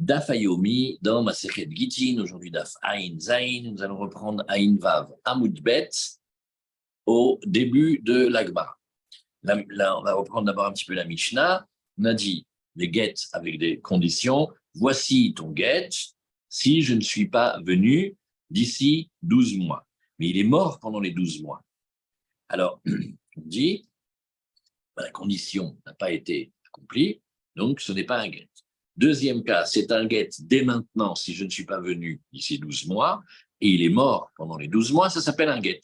Daf Ayomi dans Masechet Gittin, aujourd'hui Daf Ain Zain, nous allons reprendre Ain Vav Amud Bet au début de l'Agmara. Là, on va reprendre d'abord un petit peu la Mishnah. On a dit les get avec des conditions. Voici ton get si je ne suis pas venu d'ici 12 mois. Mais il est mort pendant les 12 mois. Alors, on dit, la condition n'a pas été accomplie, donc ce n'est pas un get. Deuxième cas, c'est un get dès maintenant si je ne suis pas venu d'ici 12 mois, et il est mort pendant les 12 mois, ça s'appelle un get.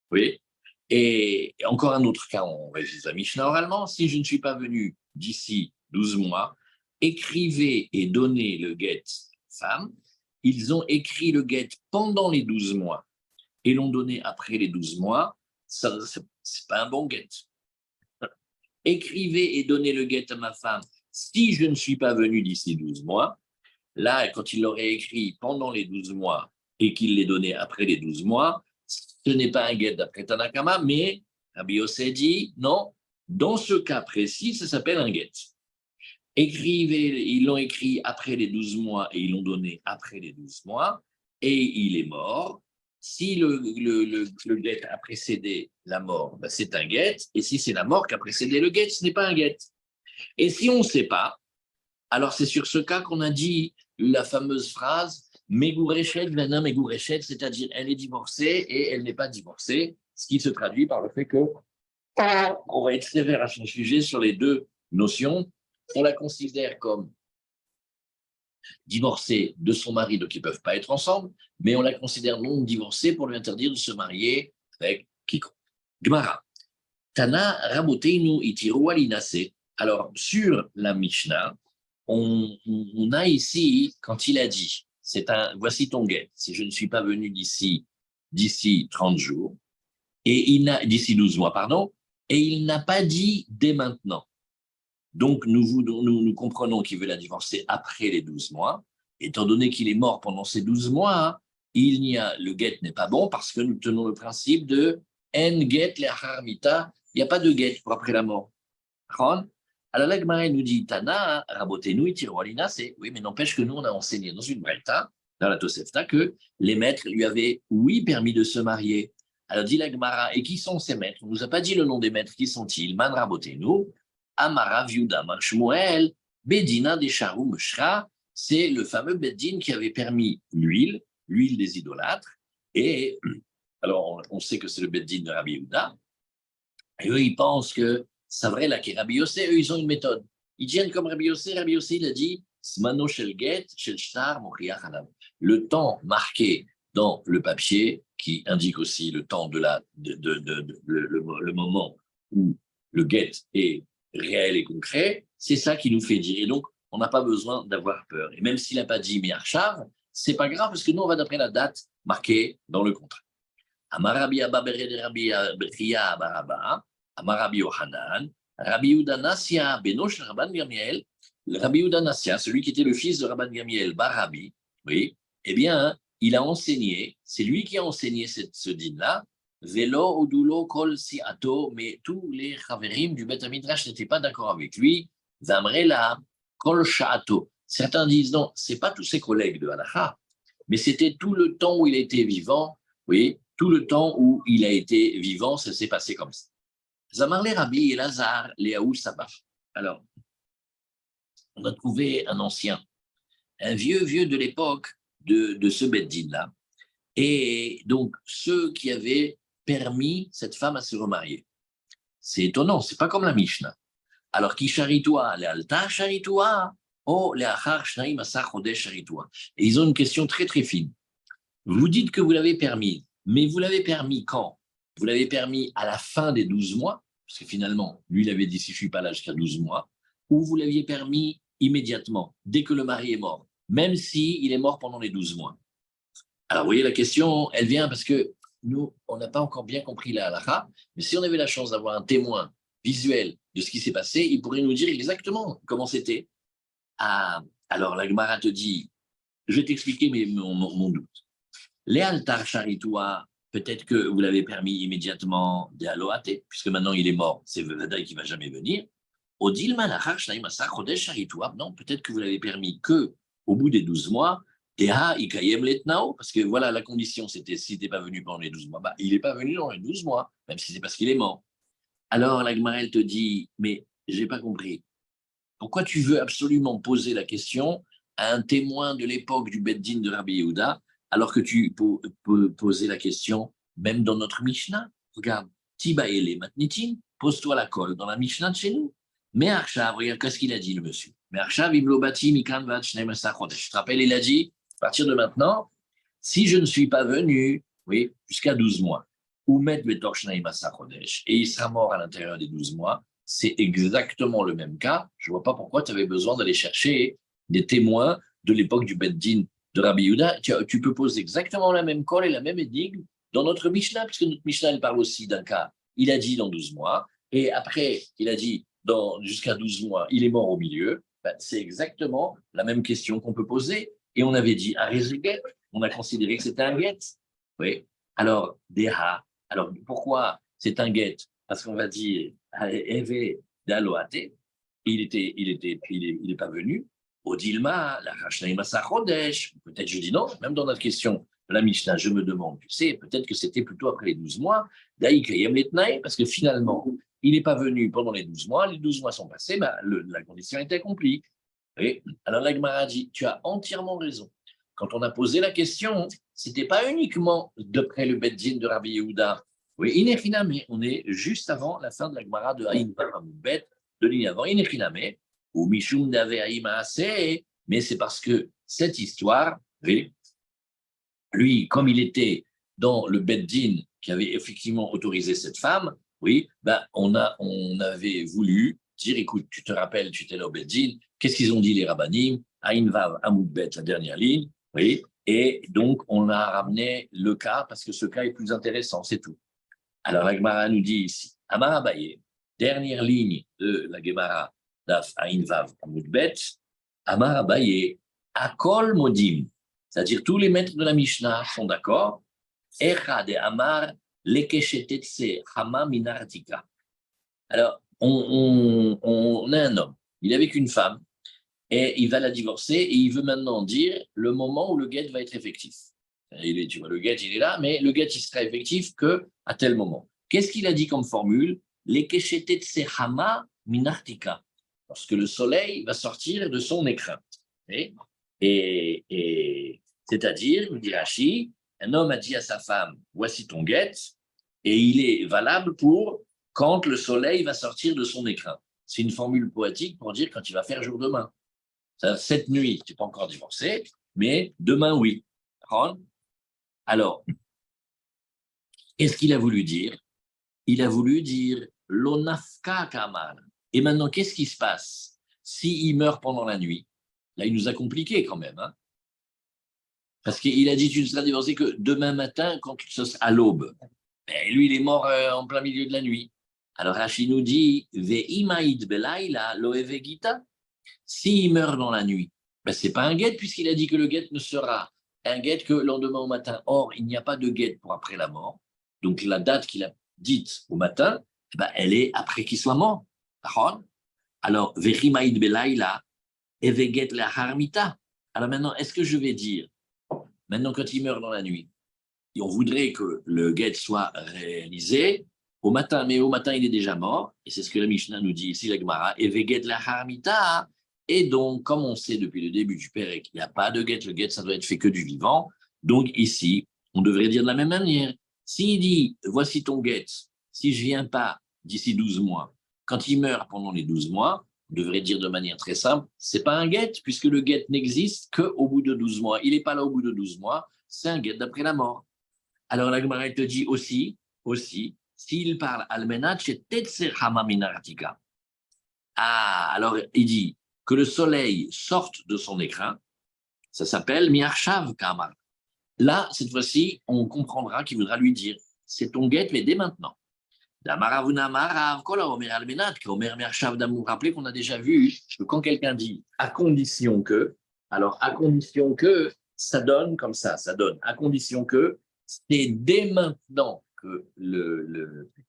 Vous voyez ? Et encore un autre cas, on révise la Mishnah oralement, si je ne suis pas venu d'ici 12 mois, écrivez et donnez le get femme. Ils ont écrit le get pendant les 12 mois et l'ont donné après les 12 mois, ça, c'est pas un bon get. Écrivez et donnez le get à ma femme si je ne suis pas venu d'ici 12 mois. Là, quand il l'aurait écrit pendant les 12 mois et qu'il l'ait donné après les 12 mois, ce n'est pas un get d'après Tanakama, mais Rabbi Yossé dit non, dans ce cas précis, ça s'appelle un get. Écrivez, ils l'ont écrit après les 12 mois et ils l'ont donné après les 12 mois et il est mort. Si le get a précédé la mort, ben c'est un get, et si c'est la mort qui a précédé le get, ce n'est pas un get. Et si on ne sait pas, alors c'est sur ce cas qu'on a dit la fameuse phrase « Megourechet, Vena Megourechet », c'est-à-dire elle est divorcée et elle n'est pas divorcée, ce qui se traduit par le fait qu'on va être sévère à son sujet sur les deux notions. On la considère comme divorcée de son mari, donc ils ne peuvent pas être ensemble, mais on la considère non divorcée pour lui interdire de se marier avec quiconque. Gemara. Tana Raboteinu itiru alinase. Alors, sur la Mishnah, on a ici, quand il a dit, voici ton get, si je ne suis pas venu d'ici 30 jours, et d'ici 12 mois, pardon, et il n'a pas dit dès maintenant. Donc, nous comprenons qu'il veut la divorcer après les 12 mois. Étant donné qu'il est mort pendant ces 12 mois, le get n'est pas bon parce que nous tenons le principe de en get le'achar mita, il n'y a pas de get pour après la mort. Alors la Gemara nous dit Tana, Rabotenu, Itiroalina, c'est oui, mais n'empêche que nous, on a enseigné dans une Braïta, dans la Tosefta, que les maîtres lui avaient, oui, permis de se marier. Alors dit la Gemara, et qui sont ces maîtres? On ne nous a pas dit le nom des maîtres, qui sont-ils? Man Rabotenu, Amara Viuda Marshmuel, Bedina Desharu Meshra, c'est le fameux Bedin qui avait permis l'huile des idolâtres, et alors on sait que c'est le Bedin de Rabbi Yehuda, et eux ils pensent que c'est vrai là qui est Rabbi Yossé, eux ils ont une méthode. Ils tiennent comme Rabbi Yossé il a dit Smano shel get shel shtar mochiach halav. Le temps marqué dans le papier qui indique aussi le temps le moment où le get est réel et concret, c'est ça qui nous fait dire. Et donc, on n'a pas besoin d'avoir peur. Et même s'il n'a pas dit Miarchav, c'est pas grave parce que nous, on va d'après la date marquée dans le contrat. Amarabi Abba Bered Rabbi Bechia Abaraba, Amarabi Yohanan, Rabbi Udanassia Benosh Rabban Gamiel, Rabbi Udanassia, celui qui était le fils de Rabban Gamiel, Barabi, oui, eh bien, il a enseigné, c'est lui qui a enseigné ce din-là, Velo Odulo Kol Siato, mais tous les Chaverim du Beth Midrash n'étaient pas d'accord avec lui, Zamrela Kol Shaato. Certains disent non, ce n'est pas tous ses collègues de Halacha, mais c'était tout le temps où il était vivant, oui, tout le temps où il a été vivant, ça s'est passé comme ça. Zamarle Rabbi Elazar Léaou Sabach. Alors, on a trouvé un ancien, un vieux de l'époque de ce Beddin-là, et donc ceux qui avaient permis cette femme à se remarier. C'est étonnant, c'est pas comme la Mishnah. Alors, qui charitoua, les alta charitoua, oh, les achar shnaim asar chodesh charitoua. Et ils ont une question très très fine. Vous dites que vous l'avez permis, mais vous l'avez permis quand? Vous l'avez permis à la fin des 12 mois, parce que finalement, lui, il avait dit si je ne suis pas là jusqu'à 12 mois, ou vous l'aviez permis immédiatement, dès que le mari est mort, même s'il est mort pendant les 12 mois. Alors, vous voyez, la question, elle vient parce que nous, on n'a pas encore bien compris la halakha, mais si on avait la chance d'avoir un témoin visuel de ce qui s'est passé, il pourrait nous dire exactement comment c'était. Alors, la Gemara te dit, je vais t'expliquer mon doute. Léaltar charitoua, peut-être que vous l'avez permis immédiatement d'Aloate, puisque maintenant il est mort, c'est Vadaï qui ne va jamais venir. Odilman achar shnaim asar chodesh charitoua, non, peut-être que vous l'avez permis que au bout des 12 mois, Teha Ikayem Letnao, parce que voilà, la condition, c'était s'il n'était pas venu pendant les 12 mois, bah, il n'est pas venu dans les 12 mois, même si c'est parce qu'il est mort. Alors la Gemara, elle te dit, mais je n'ai pas compris. Pourquoi tu veux absolument poser la question à un témoin de l'époque du Beddin de Rabbi Yehuda, alors que tu peux poser la question même dans notre Mishnah? Regarde, Tiba Ele Matnitin, pose-toi la colle dans la Mishnah de chez nous. Mais Arshav, regarde, qu'est-ce qu'il a dit le monsieur? Mais Arshav, Iblobati, Mikan, Vat, Shneim, Sachodesh. Je te rappelle, il a dit, à partir de maintenant, si je ne suis pas venu, oui, jusqu'à 12 mois, ou mettre Betor Shneim, Sachodesh, et il sera mort à l'intérieur des 12 mois, c'est exactement le même cas. Je ne vois pas pourquoi tu avais besoin d'aller chercher des témoins de l'époque du Beddin de Rabbi Yehuda. Tu peux poser exactement la même colle et la même énigme dans notre Mishnah, puisque notre Mishnah, elle parle aussi d'un cas. Il a dit dans 12 mois, et après, il a dit jusqu'à 12 mois, il est mort au milieu. Ben, c'est exactement la même question qu'on peut poser. Et on avait dit, Arezeget, on a considéré que c'était un get. Oui. Alors, Deha, alors pourquoi c'est un get? Parce qu'on va dire, Eve d'Aloate, il est pas venu. Odilma, la Rachnaïma Sachodesh, peut-être je dis non, même dans notre question de la Mishnah, je me demande, tu sais, peut-être que c'était plutôt après les 12 mois, Daïkayem Letnaï, parce que finalement, il n'est pas venu pendant les 12 mois, les 12 mois sont passés, ben, la condition est accomplie. Et alors la Gemara dit, tu as entièrement raison. Quand on a posé la question, ce n'était pas uniquement d'après le Beddin de Rabbi Yehuda. Oui, Inechiname, on est juste avant la fin de la Gemara de Haïm Bet, de ligne avant, Inechiname, ou Mishum Dave Haïm Aseh, mais c'est parce que cette histoire, oui, lui, comme il était dans le Beddin qui avait effectivement autorisé cette femme, oui, ben on avait voulu dire, écoute, tu te rappelles, tu étais là au Beddin, qu'est-ce qu'ils ont dit les rabbinim? Aïn Vav Amoud Bet, la dernière ligne, oui, et donc on a ramené le cas parce que ce cas est plus intéressant, c'est tout. Alors la Gemara nous dit ici, Amar Abaye, dernière ligne de la Gemara d'Af Aïn Vav Amoud Bet, Amar Abaye, Akol Modim, c'est-à-dire tous les maîtres de la Mishnah sont d'accord. Echad et Amar lekeshetetse hama minartika. Alors, on a un homme, il est avec une femme, et il va la divorcer, et il veut maintenant dire le moment où le guet va être effectif. Tu vois, le guet, il est là, mais le guet, il sera effectif qu'à tel moment. Qu'est-ce qu'il a dit comme formule? Lekeshetetse hama minartika. Lorsque le soleil va sortir de son écrin. Et c'est-à-dire, nous dit Rashi, un homme a dit à sa femme, voici ton guet, et il est valable pour quand le soleil va sortir de son écrin. C'est une formule poétique pour dire quand il va faire jour demain. Cette nuit, tu n'es pas encore divorcé, mais demain, oui. Alors, qu'est-ce qu'il a voulu dire? Il a voulu dire l'onafka kamal. Et maintenant, qu'est-ce qui se passe s'il meurt pendant la nuit? Là, il nous a compliqué quand même. Hein, parce qu'il a dit tu ne seras divorcé que demain matin quand tu seras à l'aube. Et lui, il est mort en plein milieu de la nuit. Alors Rachid nous dit Ve'imaïd belaïla loevegita. S'il meurt dans la nuit, ben, ce n'est pas un guet puisqu'il a dit que le guet ne sera un guet que le lendemain au matin. Or, il n'y a pas de guet pour après la mort. Donc la date qu'il a dite au matin, ben, elle est après qu'il soit mort. Alors, Ve'imaïd belaïla eveget la harmita. Alors maintenant, est-ce que je vais dire maintenant, quand il meurt dans la nuit, et on voudrait que le guet soit réalisé au matin, mais au matin, il est déjà mort, et c'est ce que la Mishnah nous dit ici, la Gemara, et veget la harmita. Et donc, comme on sait depuis le début du Pérec qu'il n'y a pas de guet, le guet, ça doit être fait que du vivant. Donc, ici, on devrait dire de la même manière. S'il dit, voici ton guet, si je ne viens pas d'ici 12 mois, quand il meurt pendant les 12 mois, on devrait dire de manière très simple, c'est pas un guet, puisque le guet n'existe qu'au bout de 12 mois. Il n'est pas là au bout de 12 mois, c'est un guet d'après la mort. Alors la Gemara te dit aussi, s'il parle almenat chez tetser hamaminartika. Ah, alors il dit que le soleil sorte de son écrin, ça s'appelle miarshav kamar. Là, cette fois-ci, on comprendra qu'il voudra lui dire, c'est ton guet, mais dès maintenant. Rappelez qu'on a déjà vu que quand quelqu'un dit à condition que, alors à condition que, ça donne comme ça donne à condition que, c'est dès maintenant que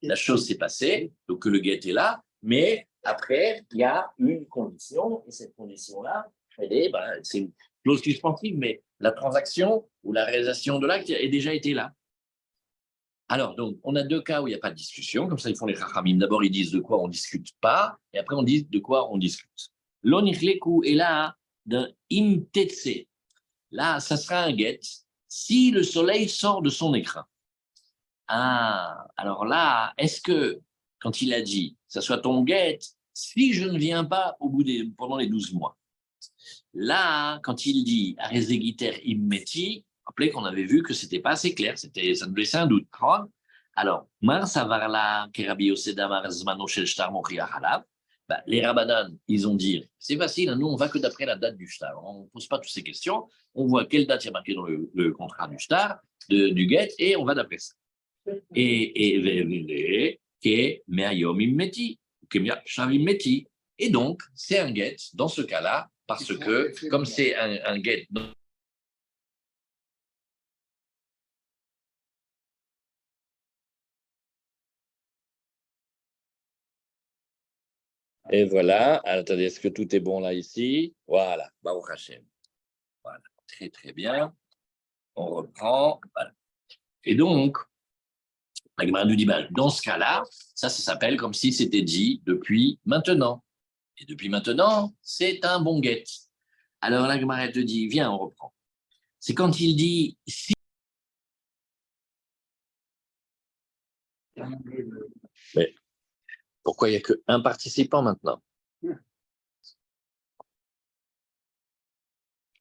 la chose s'est passée, donc que le guet est là, mais après, il y a une condition, et cette condition-là, c'est clause suspensive, mais la transaction ou la réalisation de l'acte a déjà été là. Alors, donc, on a deux cas où il n'y a pas de discussion, comme ça ils font les chachamim. D'abord, ils disent de quoi on ne discute pas, et après, on dit de quoi on discute. L'onichleku est là d'un imtetse. Là, ça sera un get si le soleil sort de son écran. Ah, alors là, est-ce que, quand il a dit, ça soit ton get, si je ne viens pas pendant les 12 mois. Là, quand il dit Arezegiter immeti, rappelez qu'on avait vu que ce n'était pas assez clair, ça nous laissait un doute. Alors, Mar Savarla, Kerabi Yoseda Marzmano Shel Shtar Mochia Halav, les Rabbanan, ils ont dit, c'est facile, nous on va que d'après la date du shtar, on ne pose pas toutes ces questions, on voit quelle date il y a marqué dans le contrat du shtar, du get, et on va d'après ça. Et donc, c'est un get dans ce cas-là, parce que, comme c'est un get. Et voilà, alors, attendez, est-ce que tout est bon là, ici? Voilà, Baruch Hashem. Voilà, très très bien. On reprend, voilà. Et donc, la Gemara nous dit, dans ce cas-là, ça s'appelle comme si c'était dit depuis maintenant. Et depuis maintenant, c'est un bon get. Alors la Gemara te dit, viens, on reprend. C'est quand il dit si. Mais pourquoi il n'y a qu'un participant maintenant?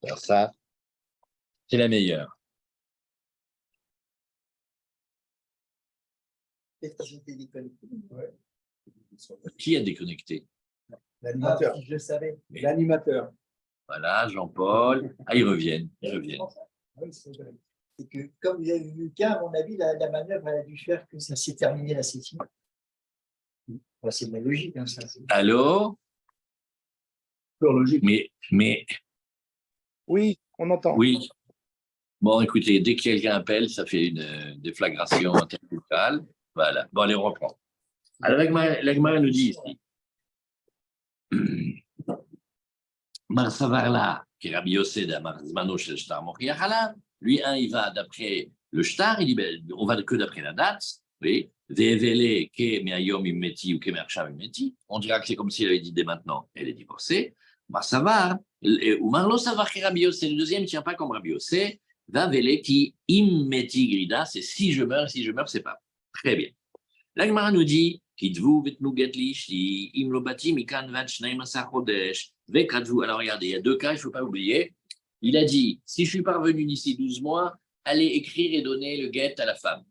Alors ça, c'est la meilleure. Qui a déconnecté? L'animateur. Je le savais. L'animateur. Voilà, Jean-Paul. Ah, ils reviennent. Ils reviennent. C'est que, comme vous avez vu qu'à mon avis, la manœuvre elle a dû faire que ça s'est terminé la session. Enfin, c'est de la logique. Hein, ça. Allô? Logique. Mais. Oui, on entend. Oui. Bon, écoutez, dès que quelqu'un appelle, ça fait une déflagration interculturelle. Voilà. Bon, allez, on reprend. Alors, la Gemara nous dit ici. Marsavarla, qui est Rabbi Yossé d'Amarzmano chez le Shtar Mochiachala, lui, il va d'après le Shtar, il dit, on va que d'après la date, oui, Vevele, ke meayom immeti ou ke meachav immeti, on dira que c'est comme s'il avait dit dès maintenant, elle est divorcée. Marsavar, ou Marlo Savar qui Rabbi Yossé, le deuxième ne tient pas comme Rabbi Yossé, Vevele qui immeti grida, c'est si je meurs, c'est pas. Très bien. La Gemara nous dit, alors regardez, il y a deux cas, il ne faut pas oublier. Il a dit, si je suis parvenu d'ici 12 mois, allez écrire et donner le get à la femme.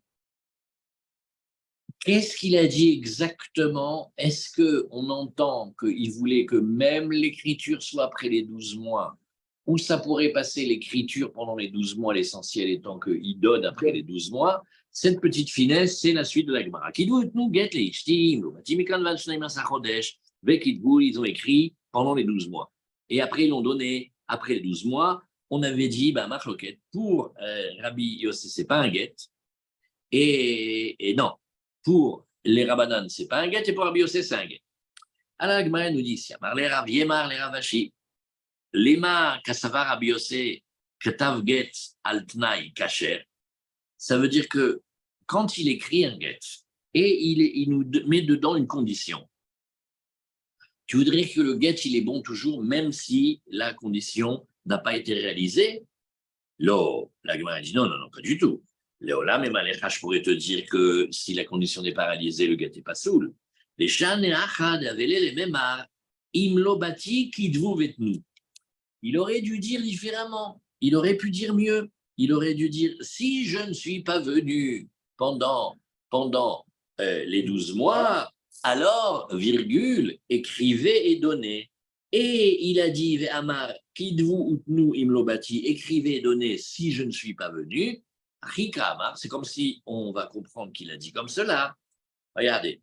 Qu'est-ce qu'il a dit exactement? Est-ce qu'on entend qu'il voulait que même l'écriture soit après les 12 mois, ou ça pourrait passer l'écriture pendant les 12 mois, l'essentiel étant qu'il donne après les 12 mois? Cette petite finesse, c'est la suite de la Gemara. Ils ont écrit pendant les 12 mois. Et après, ils l'ont donné après les 12 mois. On avait dit, Machloket, pour Rabbi Yossé, ce n'est pas un get. Et non, pour les Rabbanan, ce n'est pas un get. Et pour Rabbi Yossé, c'est un get. Alors, la Gemara nous dit, Siamar les Rav, Yemar les Ravashi, Lema Kassavar Rabbi Yossé, Ketav get al Tnai Kacher. Ça veut dire que quand il écrit un get et il nous met dedans une condition, tu voudrais que le get, il est bon toujours, même si la condition n'a pas été réalisée? Là, la Gemara dit non, pas du tout. Là, même Alecha, je pourrais te dire que si la condition n'est pas réalisée, le get n'est pas soul. Les Shan et Achad avaient les mêmes Imlo bati kidvu vetnu. Il aurait dû dire différemment. Il aurait pu dire mieux. Il aurait dû dire, si je ne suis pas venu pendant les 12 mois, alors, virgule, écrivez et donnez. Et il a dit, Amar, kidvu utnu imlobati, écrivez et donnez si je ne suis pas venu. Rika Amar, c'est comme si on va comprendre qu'il a dit comme cela. Regardez.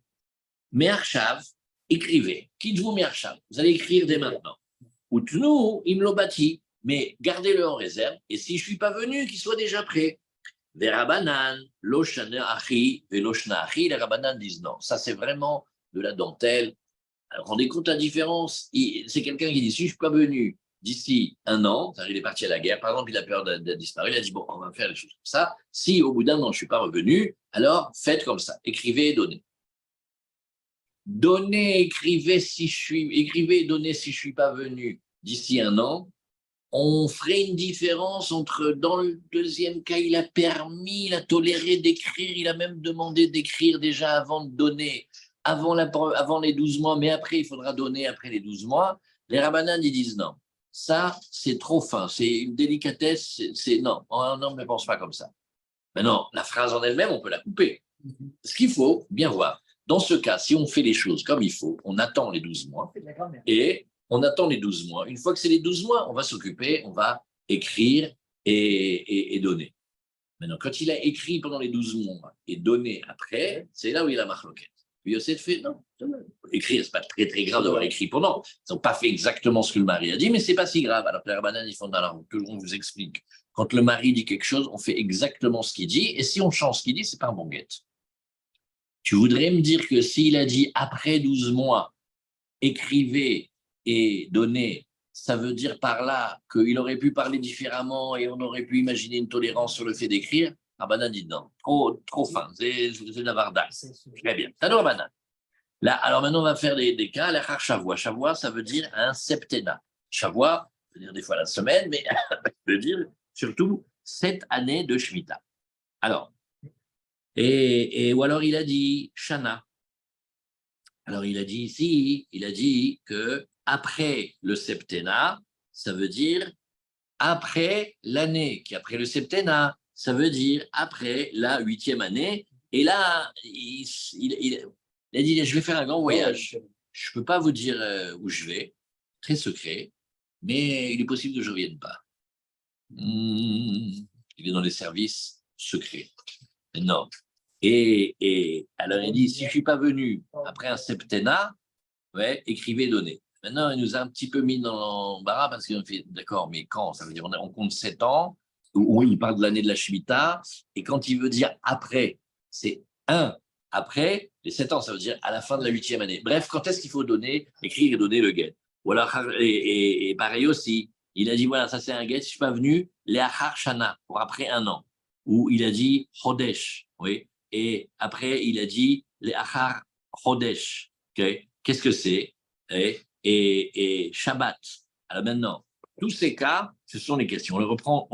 Me'arshav, écrivez. Kidvu me'arshav, vous allez écrire dès maintenant. Utnu imlobati, mais gardez-le en réserve, et si je ne suis pas venu, qu'il soit déjà prêt. Les Rabbanan, loshana achi, veloshna achi, les Rabbanan disent non, ça c'est vraiment de la dentelle. Alors, rendez compte la différence, c'est quelqu'un qui dit si je ne suis pas venu, d'ici un an, il est parti à la guerre, par exemple, il a peur d'être disparu, il a dit, bon, on va faire les choses comme ça. Si au bout d'un an, je ne suis pas revenu, alors faites comme ça, écrivez et donnez. Donnez, écrivez et donnez si je ne suis pas venu d'ici un an. On ferait une différence entre, dans le deuxième cas, il a permis, il a toléré d'écrire, il a même demandé d'écrire déjà avant de donner, avant les 12 mois, mais après, il faudra donner après les 12 mois. Les rabbinans, ils disent non. Ça, c'est trop fin, c'est une délicatesse, non, on ne pense pas comme ça. Maintenant, la phrase en elle-même, on peut la couper. Ce qu'il faut bien voir, dans ce cas, si on fait les choses comme il faut, on attend les 12 mois et on attend les 12 mois. Une fois que c'est les 12 mois, on va s'occuper, on va écrire et donner. Maintenant, quand il a écrit pendant les 12 mois et donné après, c'est là où il a marloquette. Puis Yosef fait, non, écrire, c'est pas très très grave d'avoir écrit pendant. Ils n'ont pas fait exactement ce que le mari a dit, mais c'est pas si grave. Alors que les rabbanan, ils font dans la route, on vous explique. Quand le mari dit quelque chose, on fait exactement ce qu'il dit, et si on change ce qu'il dit, c'est pas un bon guet. Tu voudrais me dire que s'il a dit après 12 mois, écrivez et donnez, ça veut dire par là qu'il aurait pu parler différemment et on aurait pu imaginer une tolérance sur le fait d'écrire. Rabbanan dit non, trop fin, c'est de la varda. Très bien. Tano Rabbanan. Là, alors maintenant, on va faire des cas. La Shavua. Shavua, ça veut dire un septennat. Shavua, ça veut dire des fois la semaine, mais ça veut dire surtout 7 années de Shemitah. Alors, ou alors il a dit Shana. Alors il a dit ici, il a dit que après le septennat, ça veut dire après l'année, qui après le septennat, ça veut dire après la 8e année. Et là, il a dit, je vais faire un grand voyage. Je ne peux pas vous dire où je vais, très secret, mais il est possible que je ne revienne pas. Il est dans les services secrets. Non. Et alors il dit, si je ne suis pas venu après un septennat, ouais, écrivez, donnez. Maintenant, il nous a un petit peu mis dans l'embarras parce qu'on fait, d'accord, mais quand? Ça veut dire on compte 7 ans, où il parle de l'année de la Shemitah, et quand il veut dire après, c'est après, les 7 ans, ça veut dire à la fin de la 8e année. Bref, quand est-ce qu'il faut donner, écrire et donner le guet? Ou alors, et pareil aussi, il a dit, voilà, ça c'est un guet, si je ne suis pas venu, les Achar Shana, pour après un an. Ou il a dit Chodesh, oui, et après il a dit les Achar Chodesh. Okay. Qu'est-ce que c'est? Et Shabbat. Alors maintenant, tous ces cas, ce sont les questions. On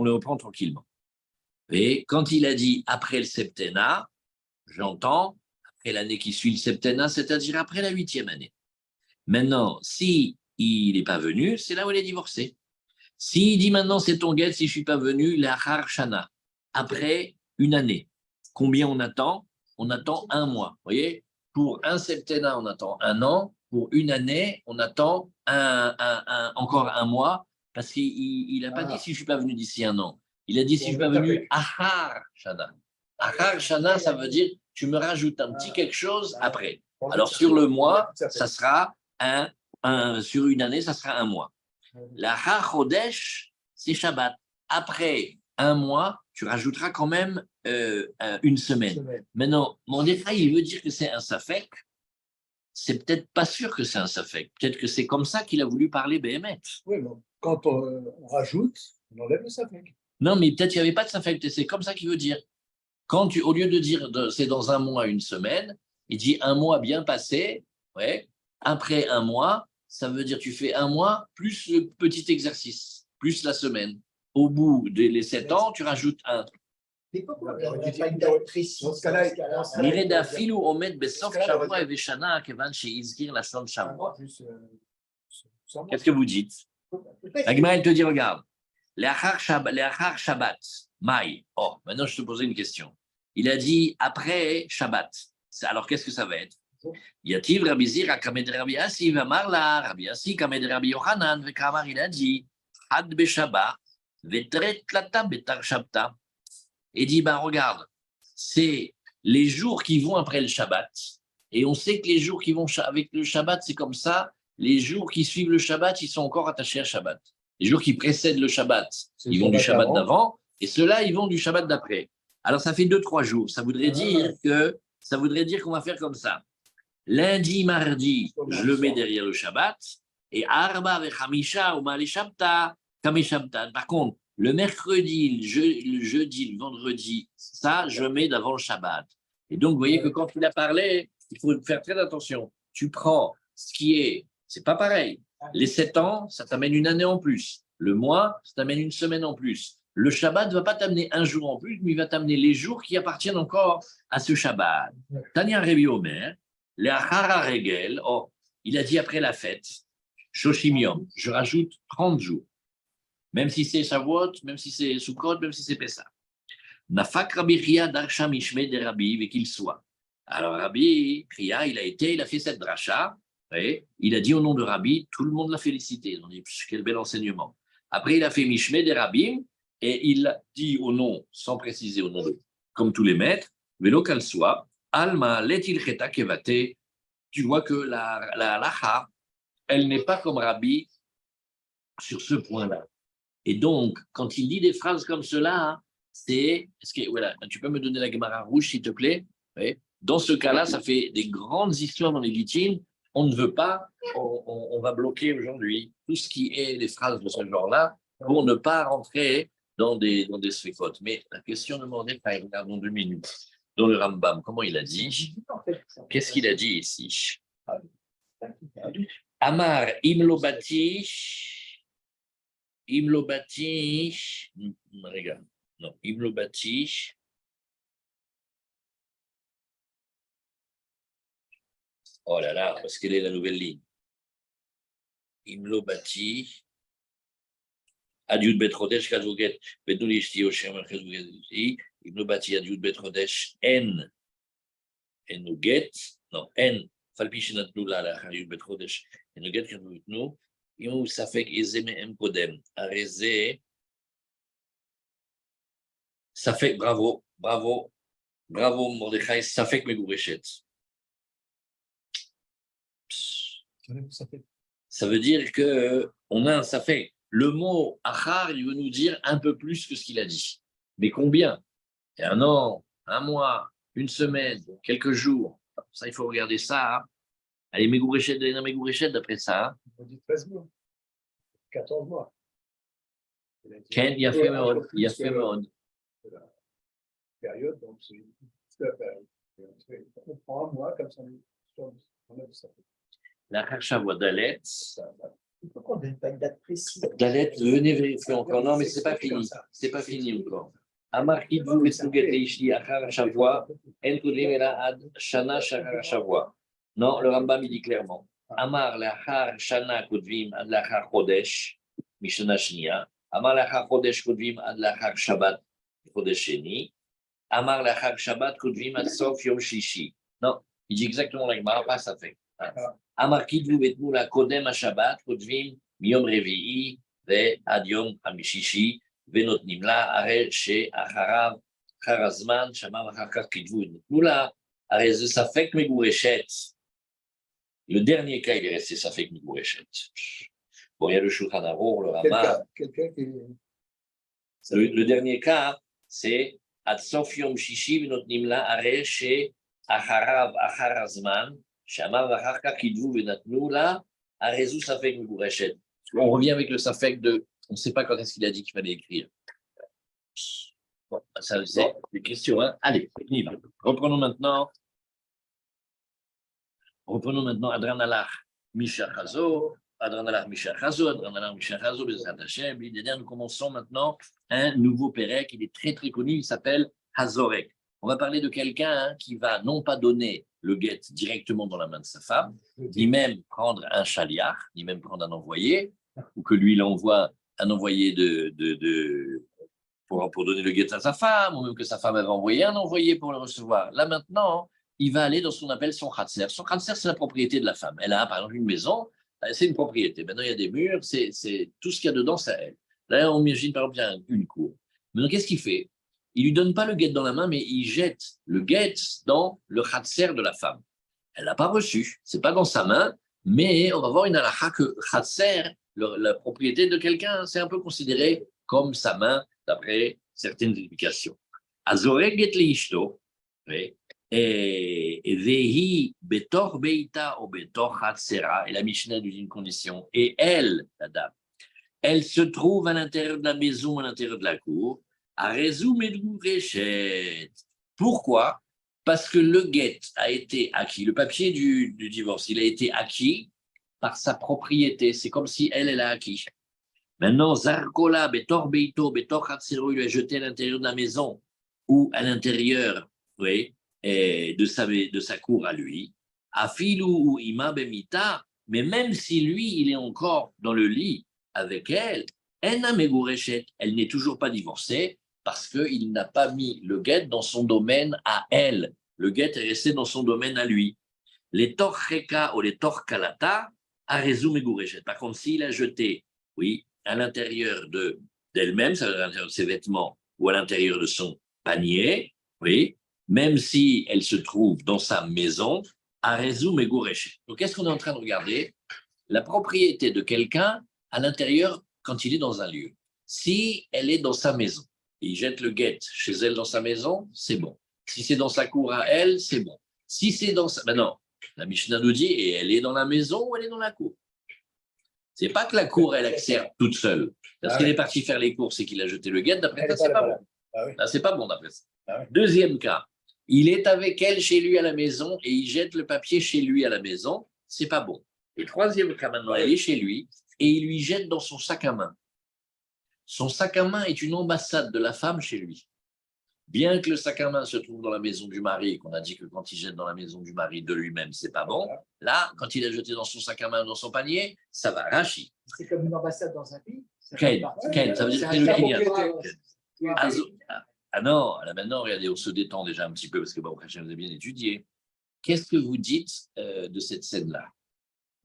les reprend tranquillement. Et quand il a dit après le septennat, j'entends, après l'année qui suit le septennat, c'est-à-dire après la 8e année. Maintenant, si il n'est pas venu, c'est là où il est divorcé. S'il dit maintenant c'est ton guet, si je ne suis pas venu, la Shana, après une année. Combien on attend? On attend un mois. Vous voyez? Pour un septennat, on attend un an. Pour une année, on attend encore un mois, parce qu'il n'a pas dit si je ne suis pas venu d'ici un an. Il a dit si je ne suis pas venu, Ahar Shana. Ahar Shana, ça veut dire tu me rajoutes un petit quelque chose après. Alors sur le mois, ça sera sur une année, ça sera un mois. La Chodesh, c'est Shabbat. Après un mois, tu rajouteras quand même une semaine. Maintenant, Mordechai, il veut dire que c'est un safek. C'est peut-être pas sûr que c'est un safek. Peut-être que c'est comme ça qu'il a voulu parler Béhémet. Oui, mais quand on rajoute, on enlève le safek. Non, mais peut-être qu'il n'y avait pas de safek. C'est comme ça qu'il veut dire. Au lieu de dire c'est dans un mois, une semaine, il dit un mois bien passé. Ouais. Après un mois, ça veut dire tu fais un mois plus le petit exercice, plus la semaine. Au bout des 7 ans, tu rajoutes un. Mais pourquoi on n'a pas une date précise? Dans ce cas-là, qu'est-ce que vous dites? Agma, elle te dit, regarde, Leachar Shabbat, Maï. Oh, maintenant je te posais une question. Il a dit après Shabbat. Alors qu'est-ce que ça va être? Yativ Rabbi Zira, Kamed Rabbi Assi, Vamar la, Rabbi Assi, Kamed Rabbi Yochanan, Vekamar, il a dit, Had Beshabbat, Vetret Lata Betar Shabta. Et dit, ben regarde, c'est les jours qui vont après le Shabbat. Et on sait que les jours qui vont avec le Shabbat, c'est comme ça. Les jours qui suivent le Shabbat, ils sont encore attachés à Shabbat. Les jours qui précèdent le Shabbat, ils vont du Shabbat d'avant. Et ceux-là, ils vont du Shabbat d'après. Alors, ça fait 2-3 jours. Ça voudrait dire qu'on va faire comme ça. Lundi, mardi, je le mets derrière le Shabbat. Et Arba avec Hamisha ou Malishamta, Kameshamtan. Par contre, le mercredi, le jeudi, le vendredi, ça, je mets d'avant le Shabbat. Et donc, vous voyez que quand il a parlé, il faut faire très attention. Tu prends ce qui est, c'est pas pareil. Les 7 ans, ça t'amène une année en plus. Le mois, ça t'amène une semaine en plus. Le Shabbat ne va pas t'amener un jour en plus, mais il va t'amener les jours qui appartiennent encore à ce Shabbat. Tania Revi Omer, les Achara Regel, oh, il a dit après la fête, Shoshim Yom, je rajoute 30 jours. Même si c'est Shavuot, même si c'est Sukkot, même si c'est Pessah. Nafak Rabbi Chia Darsha Mishme de Rabbi, et qu'il soit. Alors Rabbi Chia, il a fait cette dracha, et il a dit au nom de Rabbi, tout le monde l'a félicité. Ils ont dit, quel bel enseignement. Après, il a fait Mishme de Rabbi, et il a dit au nom, sans préciser au nom de, comme tous les maîtres, Velo qu'elle soit, Alma letil cheta kevate, tu vois que la halacha, elle n'est pas comme Rabbi sur ce point-là. Et donc, quand il dit des phrases comme cela, voilà, tu peux me donner la Gemara rouge, s'il te plaît? Oui. Dans ce cas-là, ça fait des grandes histoires dans les Gittin. On ne veut pas, on va bloquer aujourd'hui tout ce qui est les phrases de ce genre-là pour ne pas rentrer dans des sfekot. Mais la question demandée, regardons 2 minutes. Dans le Rambam, comment il a dit? Qu'est-ce qu'il a dit ici? Amar imlobatish. Regarde, non, Imlobatish. Oh là là, parce quelle est la nouvelle ligne? Imlobatish. Adiut Betrodesh, Kazuget, Bedulishti, Oshem, Kazuget, Imlobatish, Adiut Betrodesh, N. Enuget, non, N. Falpishinatnu la, Adiut Betrodesh, Enuget, Kazugetnu. אם הוא ספק איזה מהם קודם, הרי זה ספק, בראבו מרדכי, ספק מגורשת. Ça veut dire qu'on a un safek. Le mot achar, il veut nous dire un peu plus que ce qu'il a dit. Mais combien? Un an, un mois, une semaine, quelques jours. Ça, il faut regarder ça. Hein. Allez, Megourechet, d'après ça. Hein. On dit 13 mois, 14 mois. Ken, il y a fait mode. Période, donc c'est la période. On prend un mois comme ça. On a vu ça. La Harshavua Dalet. Pourquoi on ne donne pas une date précise? Dalet, venez vérifier encore. Non, mais ce n'est pas fini. Ce n'est pas fini encore. Amar Kidvu Vesuget Leishi Achar Shavua, En Kudlim Ela Ad Shana Shachar Shavua. Non, le Rambam il dit clairement. Amar Lachar Shana Kudvim Ad Lachar Chodesh, Mishana Shnia. Amar Lachar Chodesh Kudvim Ad Lachar Shabbat, Chodesh Sheni. Amar Lachar Shabbat Kudvim Ad Sof Yom Shishi. Non, il dit exactement la Gemara, pas ça fait. Amar Kidvu Vetnu La Kodem Shabbat Kudvim Miyom Revi'i Ve Ad Yom Hamishishi. ונותנים לה, הרי שאחריו, אחר הזמן, שמע ואחר כך כתבו, נתנו לה, הרי זה ספק מגורשת. Le dernier cas, il est resté ספק מגורשת. Bon, il y a le Shulchan Aruch, le Rama. Le dernier cas, c'est עד סוף יום שישי ונותנים לה, הרי שאחריו, אחר הזמן, שמע ואחר כך כתבו ונתנו לה, הרי זו ספק מגורשת. On revient avec le safek de on ne sait pas quand est-ce qu'il a dit qu'il fallait écrire. Bon, ça, c'est des questions. Hein. Allez, on y va. Reprenons maintenant Adranalach Misha Chazo, Bezrat Hashem. Nous commençons maintenant un nouveau Pérec. Il est très très connu, il s'appelle Hazorek. On va parler de quelqu'un qui va non pas donner le guet directement dans la main de sa femme, ni même prendre un chaliach, ni même prendre un envoyé, ou que lui il envoie un envoyé pour donner le guet à sa femme, ou même que sa femme avait envoyé un envoyé pour le recevoir. Là maintenant, il va aller dans ce qu'on appelle son khatser. Son khatser, c'est la propriété de la femme. Elle a par exemple une maison, c'est une propriété. Maintenant, il y a des murs, c'est tout ce qu'il y a dedans, c'est à elle. Là, on imagine par exemple, il y a une cour. Maintenant, qu'est-ce qu'il fait? Il lui donne pas le guet dans la main, mais il jette le guet dans le khatser de la femme. Elle l'a pas reçu, c'est pas dans sa main, mais on va voir une halakha que khatser, la propriété de quelqu'un, c'est un peu considéré comme sa main, d'après certaines explications. Azorek get leishto, et et vehi betor beita ou betor hatsera, et la Mishnah nous dit une condition, et elle, la dame, elle se trouve à l'intérieur de la maison, à l'intérieur de la cour, à Rezou Medrou Réchet. Pourquoi? Parce que le guet a été acquis, le papier du divorce, il a été acquis par sa propriété. C'est comme si elle a acquis. Maintenant, Zarkola, Betor Beito, Betor Hatsero, il lui a jeté à l'intérieur de la maison ou à l'intérieur, oui, de sa cour à lui. Afilou ou Ima Bemita, mais même si lui, il est encore dans le lit avec elle, elle n'est toujours pas divorcée parce qu'il n'a pas mis le guet dans son domaine à elle. Le guet est resté dans son domaine à lui. Les torcheka ou les torkalata, Arezu Megureshet. Par contre, s'il a jeté, oui, à l'intérieur d'elle-même, à l'intérieur de ses vêtements ou à l'intérieur de son panier, oui, même si elle se trouve dans sa maison, Arezu Megureshet. Donc, qu'est-ce qu'on est en train de regarder? La propriété de quelqu'un à l'intérieur quand il est dans un lieu. Si elle est dans sa maison, il jette le guet chez elle dans sa maison, c'est bon. Si c'est dans sa cour à elle, c'est bon. Si c'est dans sa... Ben non, la Mishnah nous dit, et elle est dans la maison ou elle est dans la cour. C'est pas que la cour, elle accède toute seule. Parce qu'il est parti faire les courses et qu'il a jeté le guet, d'après ça, c'est pas bon. Là, c'est pas bon d'après ça. Deuxième cas, il est avec elle chez lui à la maison et il jette le papier chez lui à la maison, c'est pas bon. Et troisième cas, maintenant, elle est chez lui et il lui jette dans son sac à main. Son sac à main est une ambassade de la femme chez lui. Bien que le sac à main se trouve dans la maison du mari, qu'on a dit que quand il jette dans la maison du mari de lui-même, c'est pas bon. Là, quand il a jeté dans son sac à main, dans son panier, ça va, Rachi. C'est comme une ambassade dans un pays. Ken, ça veut dire que c'est le Kinyan. Ah non, là maintenant, regardez, on se détend déjà un petit peu parce que bon, vous avez bien étudié. Qu'est-ce que vous dites de cette scène-là?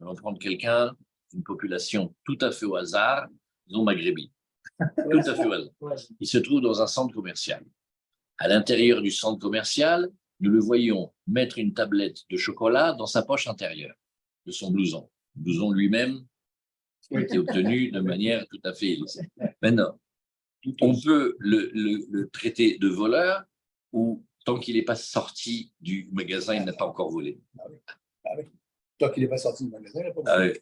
On va prendre quelqu'un, une population tout à fait au hasard, disons maghrébine. Tout à fait au hasard. Il se trouve dans un centre commercial. À l'intérieur du centre commercial, nous le voyons mettre une tablette de chocolat dans sa poche intérieure de son blouson. Le blouson lui-même a été obtenu de manière tout à fait illicite. Maintenant, on peut le traiter de voleur ou tant qu'il n'est pas sorti du magasin, il n'a pas encore volé. Ah oui. Tant qu'il n'est pas sorti du magasin, il n'a pas volé.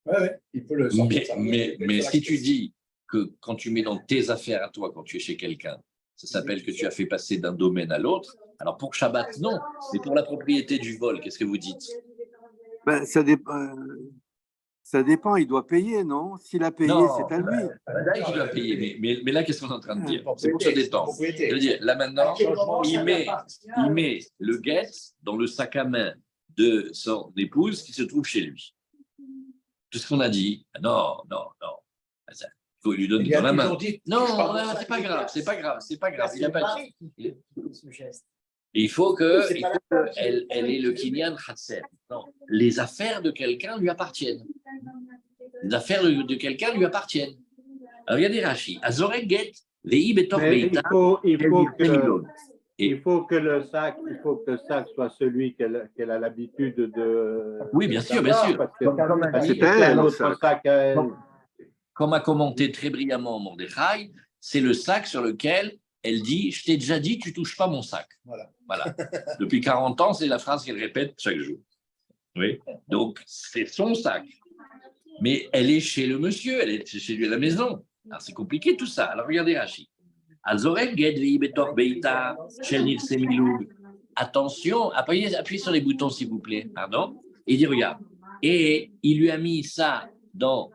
Ah oui. Oui, il peut le sortir. Mais si tu dis que quand tu mets dans tes affaires à toi, quand tu es chez quelqu'un, ça s'appelle que tu as fait passer d'un domaine à l'autre. Alors pour Shabbat, non. Mais pour la propriété du vol, qu'est-ce que vous dites? Ben, ça dépend, il doit payer, non? S'il a payé, c'est à lui. Là, il doit payer. Mais là, qu'est-ce qu'on est en train de dire? C'est pour se détendre. Je veux dire, là maintenant, il met le guet dans le sac à main de son épouse qui se trouve chez lui. Tout ce qu'on a dit, non. Il faut lui donner dans la main. Non, c'est pas grave. Il n'a pas dit. Il faut qu'elle ait le kinyan hatser. Non, les affaires de quelqu'un lui appartiennent. Les affaires de quelqu'un lui appartiennent. Alors, regardez Rashi. Azoreget, vei betor beita. Il faut que le sac soit celui qu'elle a l'habitude de. Oui, bien sûr. C'est un autre sac à elle. Comme a commenté très brillamment Mordechai, c'est le sac sur lequel elle dit « Je t'ai déjà dit, tu ne touches pas mon sac. » Voilà. Depuis 40 ans, c'est la phrase qu'elle répète chaque jour. Oui. Donc, c'est son sac. Mais elle est chez le monsieur, elle est chez lui à la maison. Alors, c'est compliqué tout ça. Alors, regardez Rashi. Attention, appuyez sur les boutons, s'il vous plaît. Pardon. Et il dit, regarde. Et il lui a mis ça dans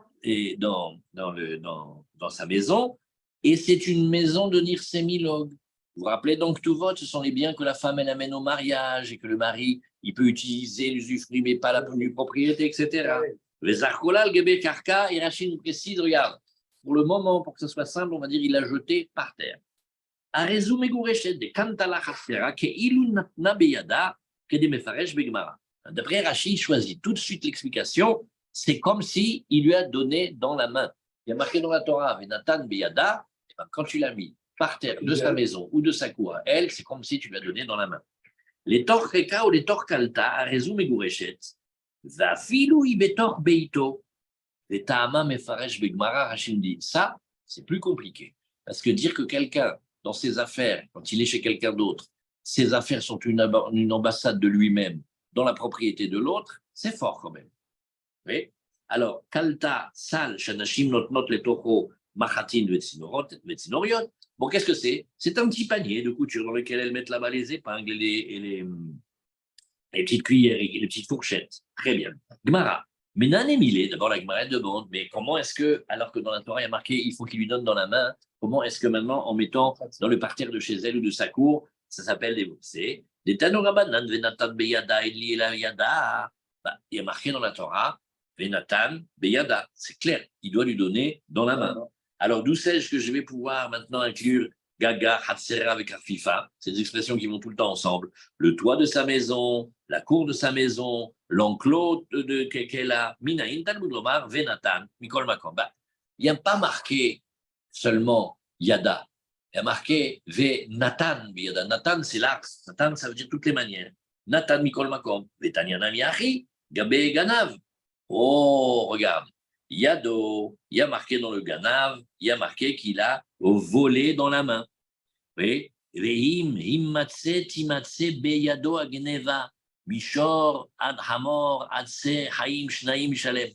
sa maison, et c'est une maison de Nirsemilog. Vous vous rappelez donc tout vote, ce sont les biens que la femme elle amène au mariage et que le mari il peut utiliser, l'usufruit, mais pas la propriété, etc. Les Arkola, le Gebé Karka, et Rachid nous précise, regarde, pour le moment, pour que ce soit simple, on va dire il l'a jeté par terre. Arezu Megureshet de Kantala Hafera, ke Ilu Natna Beyada, ke de Mefaresh Begmara. D'après Rachid, il choisit tout de suite l'explication. C'est comme s'il lui a donné dans la main. Il y a marqué dans la Torah, Venatan Beyada, quand tu l'as mis par terre de sa maison ou de sa cour, elle, c'est comme si tu lui as donné dans la main. Les Torcheka ou les Torkalta, Arezu Megureshet, Vafilu Ibetor Beito, les Tahama Mefaresh Begmara, Rachid dit, ça, c'est plus compliqué. Parce que dire que quelqu'un, dans ses affaires, quand il est chez quelqu'un d'autre, ses affaires sont une ambassade de lui-même dans la propriété de l'autre, c'est fort quand même. Oui. Alors, Kalta, Sal, Shanashim, Notnot, Letoro, Machatin, Vetsinoriot. Bon, qu'est-ce que c'est? C'est un petit panier de couture dans lequel elles mettent là-bas les épingles et les petites cuillères et les petites fourchettes. Très bien. Gemara. Mais Nanémilé, d'abord la Gemara demande, mais comment est-ce que, alors que dans la Torah il y a marqué, il faut qu'il lui donne dans la main, comment est-ce que maintenant, en mettant dans le parterre de chez elle ou de sa cour, ça s'appelle des versets? Des Tanorabanan, Venatan Beyada, Eli Yada. Il y a marqué dans la Torah, Venatan Beyada. C'est clair, il doit lui donner dans la main. Alors d'où sais-je que je vais pouvoir maintenant inclure Gaga, Hatsera avec Arfifa, ces expressions qui vont tout le temps ensemble. Le toit de sa maison, la cour de sa maison, l'enclos qu'elle a. Minaïn, Talmud Lomar, Venatan, Mikol Makom. Il n'y a pas marqué seulement Yada. Il y a marqué Venatan, Yada. Natan, c'est l'axe. Natan, ça veut dire toutes les manières. Natan, Mikol Makom. Vetanyanam Yahi, Gabé Ganav. Oh, regarde. Yado, il y a marqué dans le Ganav, il y a marqué qu'il a volé dans la main. Oui. Veim, immatse, timatse, beyado agneva, mishor, ad hamor, adse, haim, shnaim, shalem.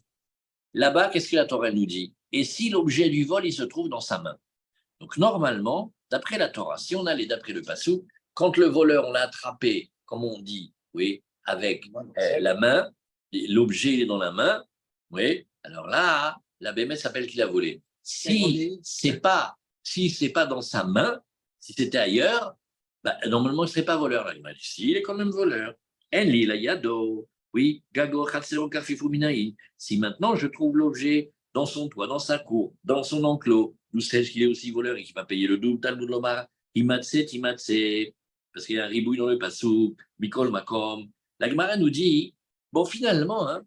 Là-bas, qu'est-ce que la Torah nous dit? Et si l'objet du vol, il se trouve dans sa main? Donc, normalement, d'après la Torah, si on allait d'après le Passouk, quand le voleur, on l'a attrapé, comme on dit, oui, avec la main, l'objet est dans la main, oui. Alors là, la bémesse s'appelle qu'il a volé. Si c'est pas dans sa main, si c'était ailleurs, normalement il ne serait pas voleur. Il m'a dit, si, il est quand même voleur. Enli la yado, oui, gago khatsero kafifu minaï. Si maintenant je trouve l'objet dans son toit, dans sa cour, dans son enclos, d'où sais-je qu'il est aussi voleur et qu'il va payer le double, Talmud Lomar, imatse, parce qu'il y a un ribouille dans le passouk, mikol makom. La Gemara nous dit, bon finalement, hein,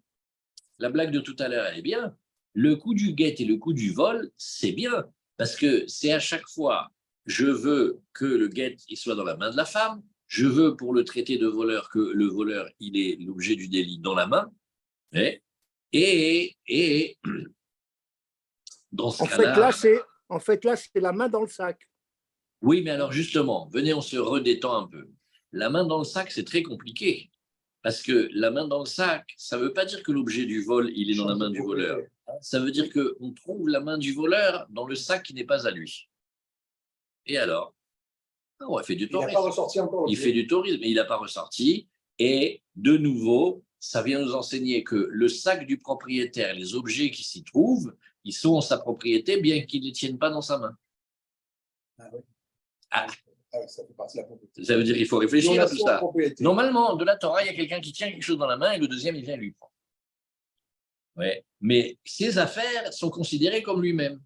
la blague de tout à l'heure, elle est bien. Le coup du guet et le coup du vol, c'est bien. Parce que c'est à chaque fois, je veux que le guet il soit dans la main de la femme. Je veux, pour le traité de voleur, que le voleur, il ait l'objet du délit dans la main. Et dans ce cas-là… En fait, là, c'est la main dans le sac. Oui, mais alors justement, venez, on se redétend un peu. La main dans le sac, c'est très compliqué. Parce que la main dans le sac, ça ne veut pas dire que l'objet du vol, il est dans la main du voleur. Ça veut dire qu'on trouve la main du voleur dans le sac qui n'est pas à lui. Et alors? On a fait du tourisme. Il n'a pas ressorti encore. Il fait du tourisme, mais il n'a pas ressorti. Et de nouveau, ça vient nous enseigner que le sac du propriétaire, les objets qui s'y trouvent, ils sont en sa propriété, bien qu'ils ne les tiennent pas dans sa main. Ah oui. Ah. Ça fait partie de la propriété. Ça veut dire qu'il faut réfléchir à tout ça. Propriété. Normalement, de la Torah, il y a quelqu'un qui tient quelque chose dans la main et le deuxième, il vient lui prendre. Ouais. Mais ses affaires sont considérées comme lui-même.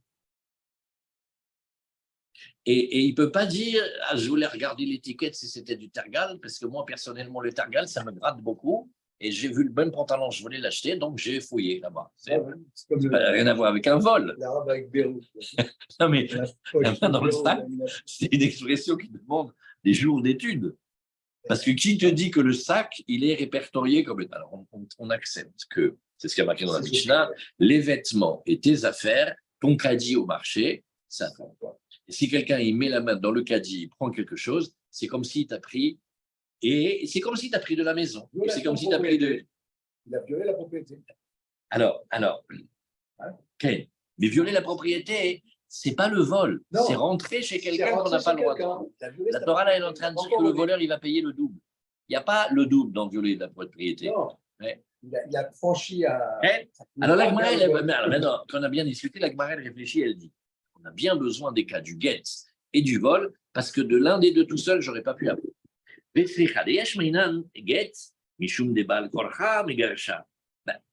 Et il ne peut pas dire je voulais regarder l'étiquette si c'était du Tergal, parce que moi, personnellement, le Tergal, ça me gratte beaucoup. Et j'ai vu le même pantalon, je voulais l'acheter, donc j'ai fouillé là-bas. C'est rien à voir avec un vol. L'arabe avec Beyrouth. Non, mais la main dans le sac, c'est une expression qui demande des jours d'études. Parce que qui te dit que le sac, il est répertorié comme… Alors, on accepte que, c'est ce qui a marqué dans la Mishnah, les vêtements et tes affaires, ton caddie au marché, ça attend pas. Et si quelqu'un il met la main dans le caddie, il prend quelque chose, c'est comme s'il t'a pris… Et c'est comme si tu as pris de la maison. C'est comme si tu as pris de… Il a violé la propriété. Alors, okay. Mais violer la propriété, ce n'est pas le vol. C'est rentrer chez quelqu'un qu'on n'a pas le droit. La Torah, elle est en train de dire que le voleur, il va payer le double. Il n'y a pas le double dans violer la propriété. Non. Ouais. Il a franchi à… Alors, la Gemara, maintenant qu'on a bien discuté, la Gemara, elle réfléchit, elle dit on a bien besoin des cas du guet et du vol, parce que de l'un des deux tout seul, je n'aurais pas pu apprendre.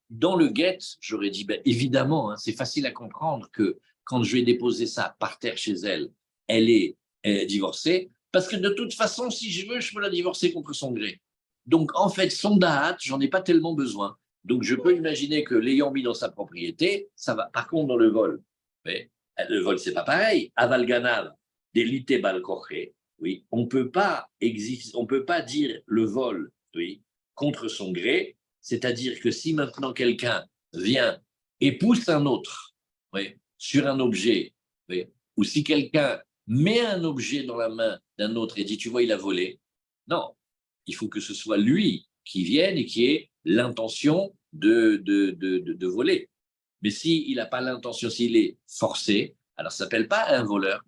Dans le guet, j'aurais dit, évidemment, hein, c'est facile à comprendre que quand je vais déposer ça par terre chez elle, elle est divorcée, parce que de toute façon, si je veux, je peux la divorcer contre son gré. Donc, en fait, son da'at, j'en ai pas tellement besoin. Donc, je peux imaginer que l'ayant mis dans sa propriété, ça va. Par contre, dans le vol, le vol, c'est pas pareil. Aval ganav, délité bal koché. Oui, on ne peut pas dire le vol, oui, contre son gré, c'est-à-dire que si maintenant quelqu'un vient et pousse un autre, oui, sur un objet, oui, ou si quelqu'un met un objet dans la main d'un autre et dit tu vois il a volé, Non, il faut que ce soit lui qui vienne et qui ait l'intention de voler. Mais s'il n'a pas l'intention, s'il est forcé, alors ça ne s'appelle pas un voleur.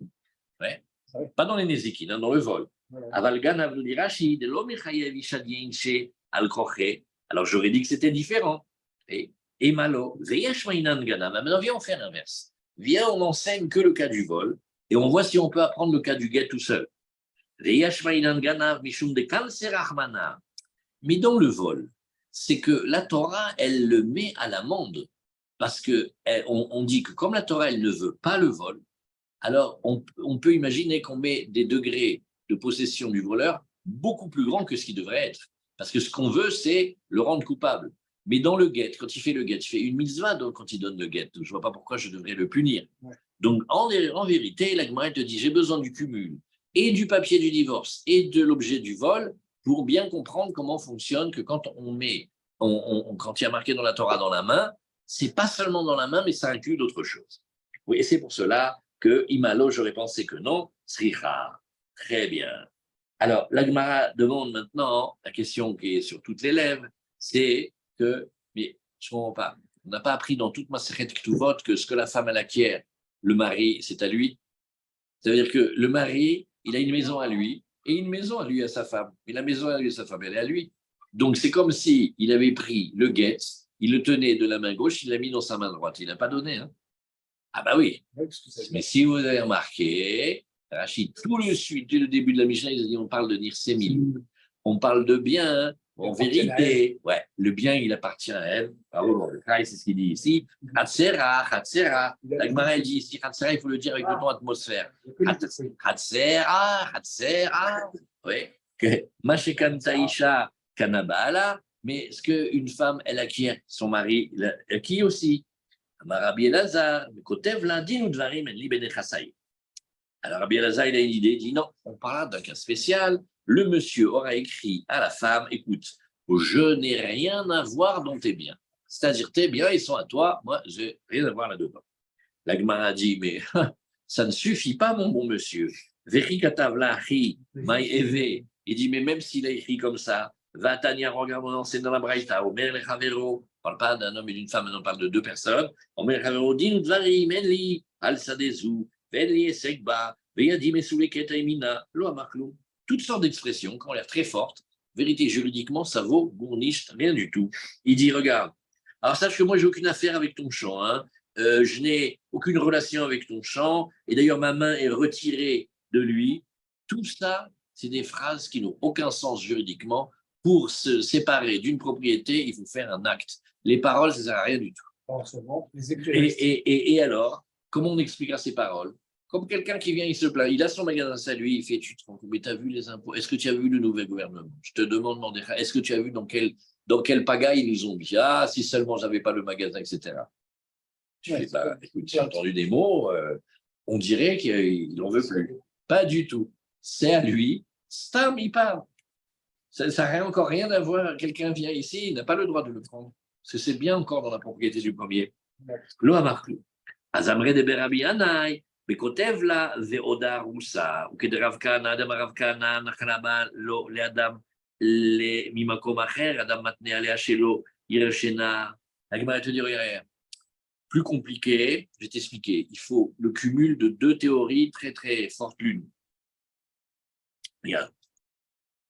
Ouais. Ouais. Pas dans les nézikin, hein, dans le vol. Voilà. Alors j'aurais dit que c'était différent. Et malo, maintenant viens, on fait l'inverse. Viens, on enseigne que le cas du vol et on voit si on peut apprendre le cas du guet tout seul. Mais dans le vol, c'est que la Torah, elle le met à l'amende. Parce qu'on dit que comme la Torah, elle ne veut pas le vol, alors on peut imaginer qu'on met des degrés de possession du voleur beaucoup plus grands que ce qu'il devrait être. Parce que ce qu'on veut, c'est le rendre coupable. Mais dans le guet, quand il fait le guet, il fait une mitzvah donc, quand il donne le guet. Je ne vois pas pourquoi je devrais le punir. Ouais. Donc, en vérité, la Gemara te dit, j'ai besoin du cumul et du papier du divorce et de l'objet du vol pour bien comprendre comment fonctionne que quand on met, quand il y a marqué dans la Torah dans la main, c'est pas seulement dans la main, mais ça inclut d'autres choses. Oui, et c'est pour cela que Imalo, j'aurais pensé que non, sricha. Très bien. Alors, la Gemara demande maintenant, la question qui est sur toutes les lèvres, c'est que, mais je ne comprends pas, on n'a pas appris dans toute Masechet Ktuvot que ce que la femme elle acquiert, le mari, c'est à lui. Ça veut dire que le mari, il a une maison à lui et une maison à lui à sa femme. Mais la maison à lui à sa femme, elle est à lui. Donc, c'est comme si il avait pris le guet, il le tenait de la main gauche, il l'a mis dans sa main droite. Il n'a pas donné. Hein. Ah bah oui. Mais si vous avez remarqué, Rachid, tout le début de la Mishnah, il a dit on parle de Nirsemil. On parle de bien. En vérité, ouais, le bien, il appartient à elle. C'est ce qu'il dit ici. Hatsera. La Gemara, elle dit ici, Hatsera, il faut le dire avec le ton atmosphère. Hatsera. Oui. Mashekantaisha kanabala. Mais est-ce qu'une femme, elle acquiert son mari, qui aussi? Rabbi Elazar, Kotev l'a dit, nous dvarim en libene chassaï. Alors Rabbi Elazar, il a une idée, il dit non, on parle d'un cas spécial. Le monsieur aura écrit à la femme, écoute, je n'ai rien à voir dans tes biens. C'est-à-dire, tes biens, ils sont à toi, moi, je n'ai rien à voir là-dedans. La Gemara dit, mais ça ne suffit pas, mon bon monsieur. Il dit, mais même s'il a écrit comme ça, Vatania, regarde, c'est dans la Braïta, Omer le Chavero, on ne parle pas d'un homme et d'une femme, on parle de deux personnes. Omer le Chavero, Din Dvarim, Enli, Al Sadezou, Venli Esekba, Veyadi Mesouleketa Emina, Lo Amaklou. Toutes sortes d'expressions qui ont l'air très fortes. Vérité, juridiquement, ça vaut gourniche, rien du tout. Il dit, regarde, alors sache que moi, je n'ai aucune affaire avec ton champ. Hein. Je n'ai aucune relation avec ton champ. Et d'ailleurs, ma main est retirée de lui. Tout ça, c'est des phrases qui n'ont aucun sens juridiquement. Pour se séparer d'une propriété, il faut faire un acte. Les paroles, ça ne sert à rien du tout. Et alors, comment on expliquera ces paroles? Comme quelqu'un qui vient, il se plaint, il a son magasin à lui, il fait, tu te rends compte, mais tu as vu les impôts? Est-ce que tu as vu le nouvel gouvernement? Je te demande, est-ce que tu as vu dans quel pagaille ils nous ont mis? Ah, si seulement je n'avais pas le magasin, etc. Tu fais, bah, écoute, j'ai entendu des mots, on dirait qu'il n'en veut plus. Pas du tout. C'est à lui, Stam, il parle. Ça n'a encore rien à voir. Quelqu'un vient ici, il n'a pas le droit de le prendre. Parce que c'est bien encore dans la propriété du premier. Lo amarklou. Azamre de Berabi Anai. בכותב לה ועודה רוסה, וכדרב כהנא, אדם הרב כהנא, נחלמה לו לאדם ממקום אחר, אדם מתנה עליה שלו, ירא שינה. La Gemara te dit, regarde, plus compliqué, je vais t'expliquer. Il faut le cumul de deux théories très très fortes l'une. Regarde,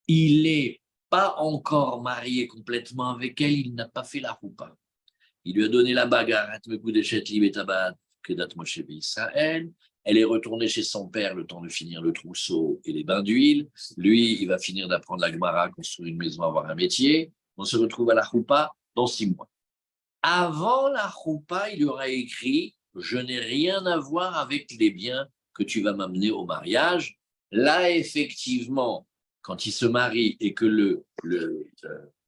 il n'est pas encore marié complètement avec elle, il n'a pas fait la roupa. Il lui a donné la bagarre, elle est retournée chez son père le temps de finir le trousseau et les bains d'huile. Lui, il va finir d'apprendre la Gemara, construire une maison, avoir un métier. On se retrouve à la choupa dans 6 mois. Avant la choupa, il aura écrit « Je n'ai rien à voir avec les biens que tu vas m'amener au mariage ». Là, effectivement, quand il se marie et que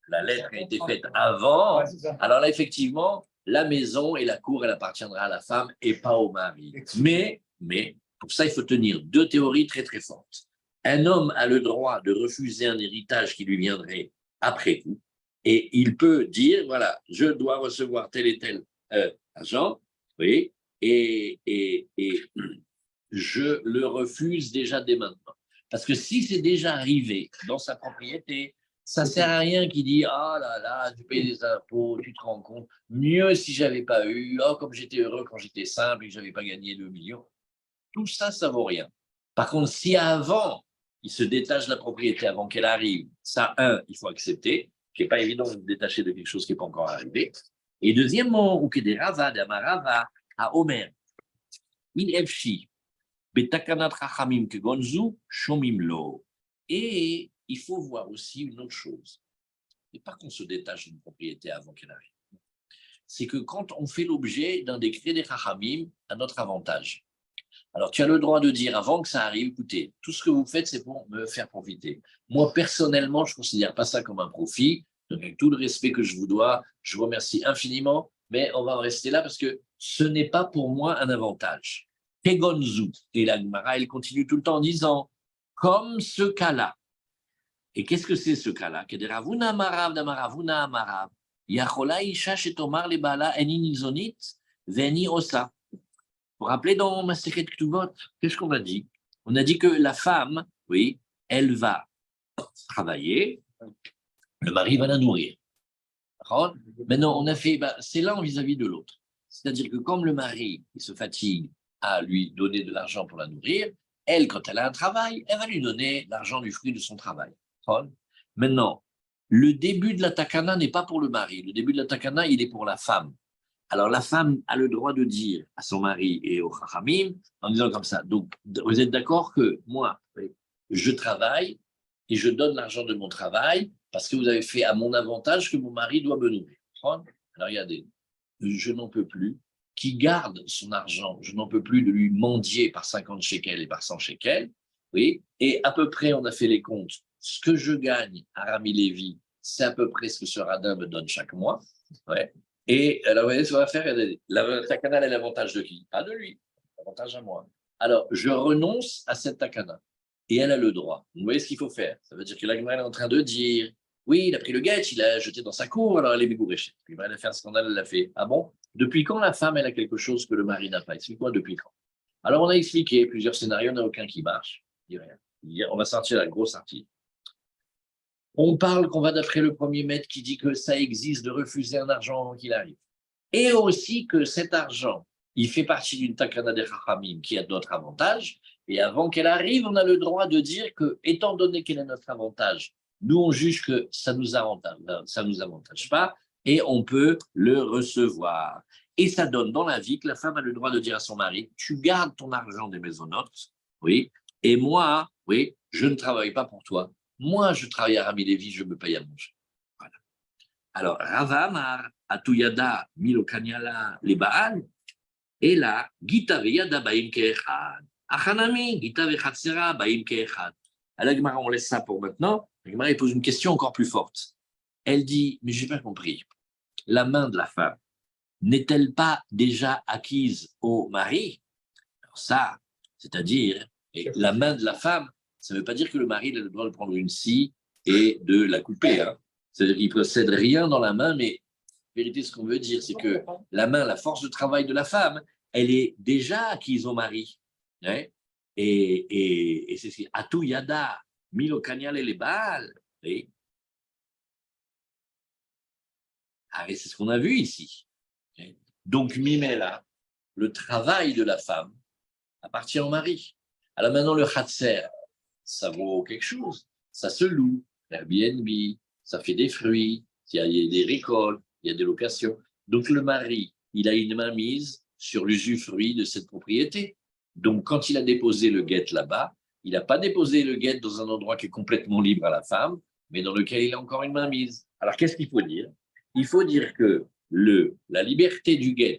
la lettre a été faite avant, alors là, effectivement, la maison et la cour, elle appartiendra à la femme et pas au mari. Mais, pour ça, il faut tenir deux théories très, très fortes. Un homme a le droit de refuser un héritage qui lui viendrait après coup, et il peut dire, voilà, je dois recevoir tel et tel argent, oui, et je le refuse déjà dès maintenant. Parce que si c'est déjà arrivé dans sa propriété, ça ne sert à rien qu'il dit « Ah là là, tu payes des impôts, tu te rends compte, mieux si je n'avais pas eu, oh, comme j'étais heureux quand j'étais simple et que je n'avais pas gagné 2 millions. » Tout ça, ça ne vaut rien. Par contre, si avant, il se détache de la propriété avant qu'elle arrive, ça, il faut accepter. Ce n'est pas évident de se détacher de quelque chose qui n'est pas encore arrivé. Et deuxièmement, ou que des rava, des amarava, à Omer, min efshi, betakanat rachamim que gonzu, shomim lo. Et il faut voir aussi une autre chose. Et pas qu'on se détache d'une propriété avant qu'elle arrive. C'est que quand on fait l'objet d'un décret des rachamim à notre avantage, alors tu as le droit de dire avant que ça arrive, écoutez, tout ce que vous faites, c'est pour me faire profiter. Moi, personnellement, je ne considère pas ça comme un profit. Donc, avec tout le respect que je vous dois, je vous remercie infiniment, mais on va en rester là parce que ce n'est pas pour moi un avantage. Tegonzu, et la Gemara, elle continue tout le temps en disant, comme ce cas-là. Et qu'est-ce que c'est ce cas-là? Kederavuna marav damaravuna marav. Yachola isha shetomar le bala eni nizonit veni osa. Vous vous rappelez dans Masechet Ktuvot, qu'est-ce qu'on a dit? On a dit que la femme, oui, elle va travailler, le mari va la nourrir. Maintenant, on a fait, c'est l'un vis-à-vis de l'autre. C'est-à-dire que comme le mari il se fatigue à lui donner de l'argent pour la nourrir, elle, quand elle a un travail, elle va lui donner l'argent du fruit de son travail. Maintenant, le début de la takana n'est pas pour le mari. Le début de la takana, il est pour la femme. Alors, la femme a le droit de dire à son mari et au chachamim, en disant comme ça, donc, vous êtes d'accord que moi, je travaille et je donne l'argent de mon travail parce que vous avez fait à mon avantage que mon mari doit me nourrir. Alors, regardez, je n'en peux plus, qui garde son argent, je n'en peux plus de lui mendier par 50 shekels et par 100 shekels, oui, et à peu près, on a fait les comptes, ce que je gagne à Rami Lévi, c'est à peu près ce que ce radin me donne chaque mois, ouais. Et alors, vous voyez ce qu'on va faire, la takana a l'avantage de qui? Pas de lui, l'avantage à moi. Alors, je renonce à cette takana, et elle a le droit. Vous voyez ce qu'il faut faire? Ça veut dire que la Gemara est en train de dire, oui, il a pris le guet, il l'a jeté dans sa cour, alors elle est bégourée. Puis elle a fait un scandale, elle l'a fait. Ah bon? Depuis quand la femme, elle a quelque chose que le mari n'a pas? Explique-moi depuis quand. Alors, on a expliqué plusieurs scénarios, il n'y en a aucun qui marche. Il dit rien. On va sortir la grosse article. On parle qu'on va d'après le premier maître qui dit que ça existe de refuser un argent avant qu'il arrive. Et aussi que cet argent, il fait partie d'une takana des Chachamim qui a d'autres avantages. Et avant qu'elle arrive, on a le droit de dire que, étant donné qu'elle est notre avantage, nous, on juge que ça nous avantage pas et on peut le recevoir. Et ça donne dans la vie que la femme a le droit de dire à son mari, tu gardes ton argent des maisonnotes, oui, et moi, oui, je ne travaille pas pour toi. Moi, je travaille à Rami Lévi, je me paye à manger. Voilà. Alors, Rava Amar, Atuyada, Milokanyala, les Baal, et là, Gita Veyada Baim Keechad. Achanami, Gita Vechatsera, Baim Keechad. À la Gemara, on laisse ça pour maintenant. La Gemara pose une question encore plus forte. Elle dit, mais je n'ai pas compris, la main de la femme n'est-elle pas déjà acquise au mari? Alors ça, c'est-à-dire, la main de la femme, ça ne veut pas dire que le mari a le droit de prendre une scie et de la couper. Hein. C'est-à-dire qu'il ne possède rien dans la main, mais en vérité, ce qu'on veut dire, c'est que la main, la force de travail de la femme, elle est déjà acquise au mari. Hein. Et c'est ce qui Atou Yada, Milo Kanyal et les Baal. C'est ce qu'on a vu ici. Donc, Mimela, le travail de la femme appartient au mari. Alors maintenant, le Khatser, ça vaut quelque chose. Ça se loue, Airbnb, ça fait des fruits, il y a des récoltes, il y a des locations. Donc, le mari, il a une mainmise sur l'usufruit de cette propriété. Donc, quand il a déposé le guet là-bas, il n'a pas déposé le guet dans un endroit qui est complètement libre à la femme, mais dans lequel il a encore une mainmise. Alors, qu'est-ce qu'il faut dire? Il faut dire que la liberté du guet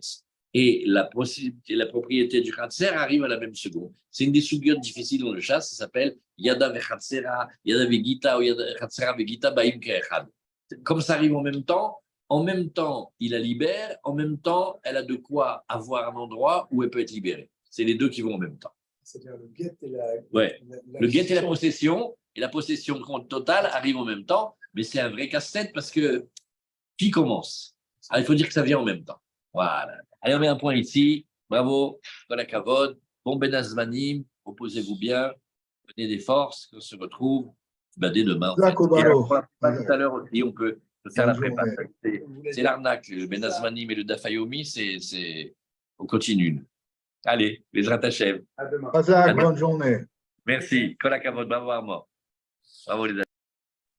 et la propriété du khatser arrivent à la même seconde. C'est une des sougiotes difficiles dans le chasse, ça s'appelle Yada vechatsera, Yada vegita ou Yada khatsera vegita baim keechad. Comme ça arrive en même temps, il la libère, en même temps, elle a de quoi avoir un endroit où elle peut être libérée. C'est les deux qui vont en même temps. C'est-à-dire le guet et la. Ouais. Le guet et la possession totale arrivent en même temps, mais c'est un vrai casse-tête parce que qui commence? Alors, il faut dire que ça vient en même temps. Voilà. Allez, on met un point ici. Bravo. Voilà, Kavod. Bon Ben Azmanim. Reposez-vous bien. Prenez des forces, qu'on se retrouve dès demain. Zach Et Obaro. alors, pas tout à l'heure aussi, on peut faire la Bonne prépa. journée. C'est l'arnaque. Le Benazmanim et le Dafayomi, on continue. Allez, les Hashem. À demain. Zach, bonne journée. Merci. Kol hakavod, bravo Armand. Bravo les amis.